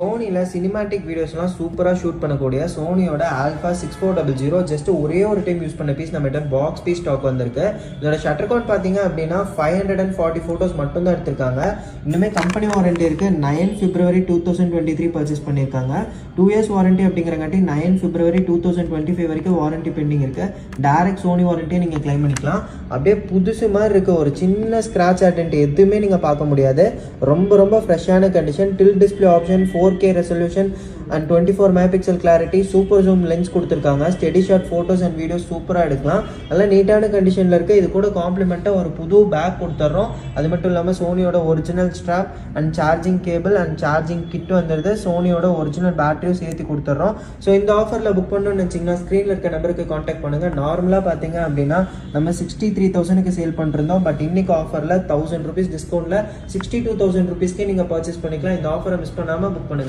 சோனியில் cinematic வீடியோஸ்லாம் சூப்பராக shoot பண்ணக்கூடிய சோனியோட ஆல்ஃபா 6400 ஜஸ்ட் ஒரே ஒரு டைம் யூஸ் பண்ண பீஸ் நம்மகிட்ட பாக்ஸ் பீஸ் ஸ்டாக் வந்திருக்கு. இதோட ஷட்டர் கவுண்ட் பார்த்தீங்க அப்படின்னா 540 ஃபோட்டோஸ் மட்டும் தான் எடுத்திருக்காங்க. இன்னுமே கம்பெனி வாரண்டி இருக்குது. 9 February 2023 பர்ச்சேஸ் பண்ணியிருக்காங்க. 2 years வாரண்டி அப்படிங்கிறங்காட்டி 9 February 2025 வரைக்கும் வாரண்டி பெண்டிங் இருக்குது. டைரக்ட் சோனி வாரண்டியை நீங்கள் கிளைம் பண்ணிக்கலாம். அப்படியே புதுசு மாதிரி இருக்க ஒரு சின்ன ஸ்க்ராட்ச் அட்டென்ட் எதுவுமே நீங்கள் பார்க்க முடியாது. ரொம்ப ஃப்ரெஷ்ஷான condition. Tilt display option, 4K resolution and 24 megapixel clarity, super zoom lens கொடுத்துருக்காங்க. Steady shot photos and videos சூப்பராக எடுக்கலாம். நல்லா நீட்டான கண்டிஷனில் இருக்குது. இது கூட காம்ப்ளிமெண்ட்டாக ஒரு புது பேக் கொடுத்துட்றோம். அது மட்டும் இல்லாமல் சோனியோட original strap and charging cable and charging kit வந்துடுது. சோனியோட ஒரிஜினல் பேட்டரியும் சேர்த்து கொடுத்துட்றோம். ஸோ இந்த ஆஃபரில் புக் பண்ணணும்னு வச்சிங்கன்னா ஸ்க்ரீனில் இருக்க நம்பருக்கு காண்டாக்ட் பண்ணுங்கள். நார்மலாக பார்த்தீங்க அப்படின்னா நம்ம 63,000க்கு சேல் பண்ணிருந்தோம். பட் இன்னைக்கு ஆஃபரில் 1000 rupees டிஸ்கவுண்ட்டில் 62,000 rupeesக்கே நீங்கள் பர்ச்சேஸ் பண்ணிக்கலாம். இந்த ஆஃபரை மிஸ் பண்ணாமல் புக் பண்ணுங்கள்.